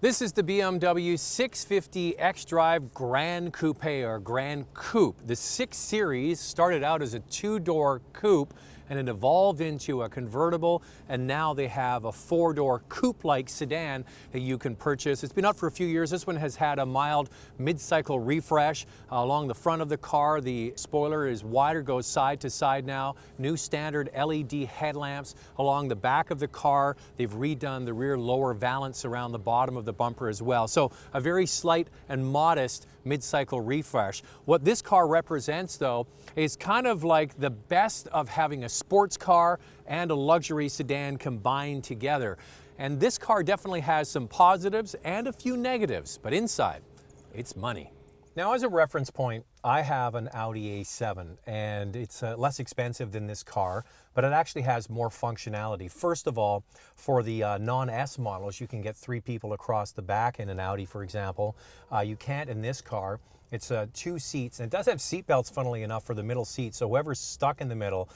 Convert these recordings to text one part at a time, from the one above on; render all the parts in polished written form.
This is the BMW 650 xDrive Gran Coupe or Gran Coupe. The 6 Series started out as a two-door coupe and it evolved into a convertible, and now they have a 4-door coupe-like sedan that you can purchase. It's been out for a few years. This one has had a mild mid-cycle refresh. Along the front of the car, the spoiler is wider, goes side to side now. New standard LED headlamps. Along the back of the car, they've redone the rear lower valance around the bottom of the bumper as well. So a very slight and modest mid-cycle refresh. What this car represents, though, is kind of like the best of having a sports car and a luxury sedan combined together. And this car definitely has some positives and a few negatives, but inside, it's money. Now, as a reference point, I have an Audi A7, and it's less expensive than this car, but it actually has more functionality. First of all, for the non-S models, you can get 3 people across the back in an Audi, for example. You can't in this car. It's 2 seats, and it does have seat belts, funnily enough, for the middle seat, so whoever's stuck in the middle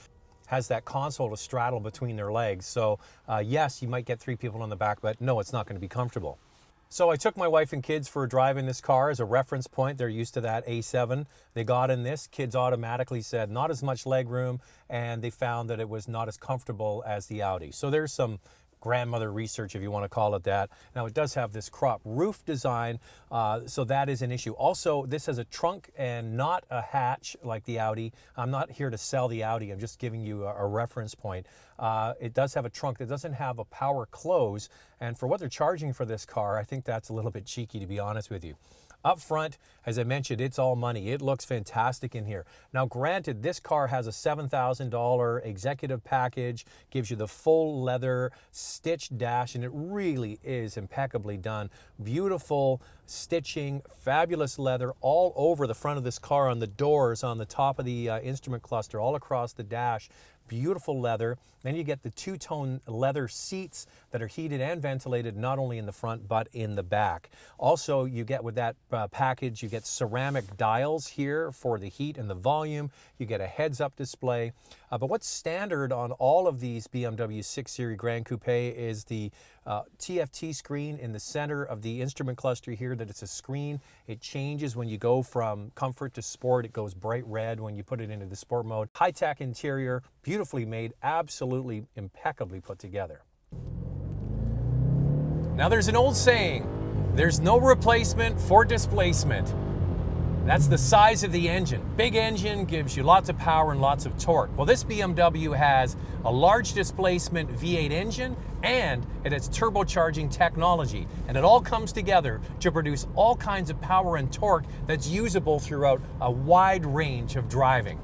has that console to straddle between their legs. So yes, you might get 3 people on the back, but no, it's not going to be comfortable. So I took my wife and kids for a drive in this car as a reference point. They're used to that A7. They got in this. Kids automatically said not as much leg room, and they found that it was not as comfortable as the Audi. So there's some grandmother research, if you want to call it that. Now, it does have this crop roof design, so that is an issue. Also, this has a trunk and not a hatch like the Audi. I'm not here to sell the Audi. I'm just giving you a reference point. It does have a trunk that doesn't have a power close, and for what they're charging for this car, I think that's a little bit cheeky, to be honest with you. Up front, as I mentioned, it's all money. It looks fantastic in here. Now, granted, this car has a $7,000 executive package, gives you the full leather stitched dash, and it really is impeccably done. Beautiful stitching, fabulous leather all over the front of this car, on the doors, on the top of the instrument cluster, all across the dash. Beautiful leather. Then you get the 2-tone leather seats that are heated and ventilated, not only in the front but in the back. Also, you get with that package, you get ceramic dials here for the heat and the volume. You get a heads-up display. But what's standard on all of these BMW 6 Series Gran Coupe is the TFT screen in the center of the instrument cluster here, that it's a screen. It changes when you go from comfort to sport. It goes bright red when you put it into the sport mode. High-tech interior, beautifully made, absolutely impeccably put together. Now, there's an old saying, there's no replacement for displacement. That's the size of the engine. Big engine gives you lots of power and lots of torque. Well, this BMW has a large displacement V8 engine, and it has turbocharging technology. And it all comes together to produce all kinds of power and torque that's usable throughout a wide range of driving.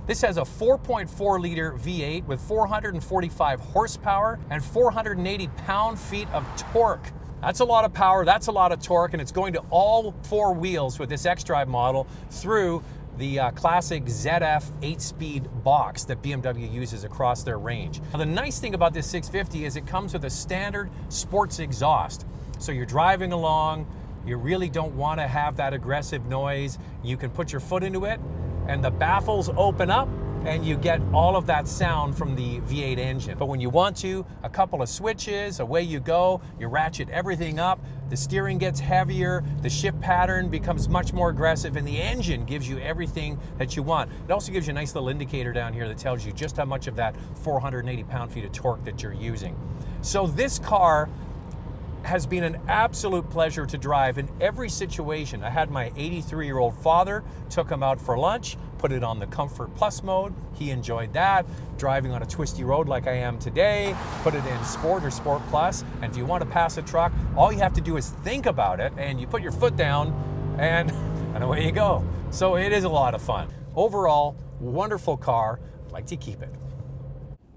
This has a 4.4-liter V8 with 445 horsepower and 480 pound-feet of torque. That's a lot of power, that's a lot of torque, and it's going to all 4 wheels with this xDrive model through the classic ZF 8-speed box that BMW uses across their range. Now, the nice thing about this 650 is it comes with a standard sports exhaust. So you're driving along, you really don't want to have that aggressive noise. You can put your foot into it, and the baffles open up, and you get all of that sound from the V8 engine. But when you want to, a couple of switches, away you go, you ratchet everything up, the steering gets heavier, the shift pattern becomes much more aggressive, and the engine gives you everything that you want. It also gives you a nice little indicator down here that tells you just how much of that 480 pound-feet of torque that you're using. So this car has been an absolute pleasure to drive in every situation. I had my 83-year-old father, took him out for lunch, put it on the Comfort Plus mode. He enjoyed that. Driving on a twisty road like I am today, put it in Sport or Sport Plus. And if you want to pass a truck, all you have to do is think about it, and you put your foot down, and away you go. So it is a lot of fun. Overall, wonderful car. I'd like to keep it.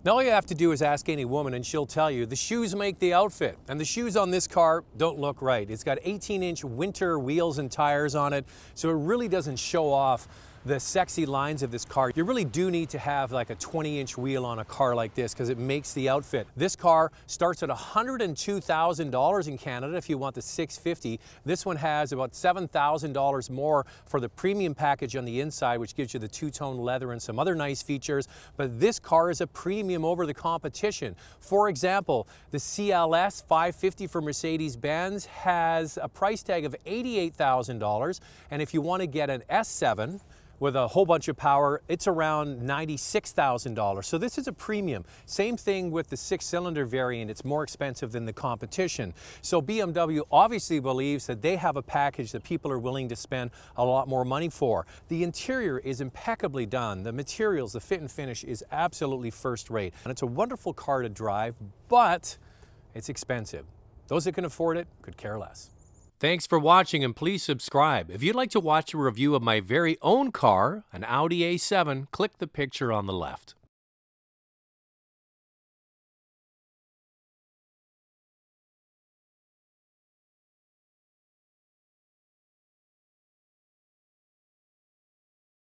Now, all you have to do is ask any woman and she'll tell you the shoes make the outfit. And the shoes on this car don't look right. It's got 18-inch winter wheels and tires on it, so it really doesn't show off the sexy lines of this car. You really do need to have like a 20-inch wheel on a car like this because it makes the outfit. This car starts at $102,000 in Canada if you want the 650. This one has about $7,000 more for the premium package on the inside, which gives you the two-tone leather and some other nice features. But this car is a premium over the competition. For example, the CLS 550 for Mercedes-Benz has a price tag of $88,000. And if you want to get an S7, with a whole bunch of power, it's around $96,000. So this is a premium. Same thing with the 6-cylinder variant. It's more expensive than the competition. So BMW obviously believes that they have a package that people are willing to spend a lot more money for. The interior is impeccably done. The materials, the fit and finish is absolutely first rate. And it's a wonderful car to drive, but it's expensive. Those that can afford it could care less. Thanks for watching, and please subscribe. If you'd like to watch a review of my very own car, an Audi A7, click the picture on the left.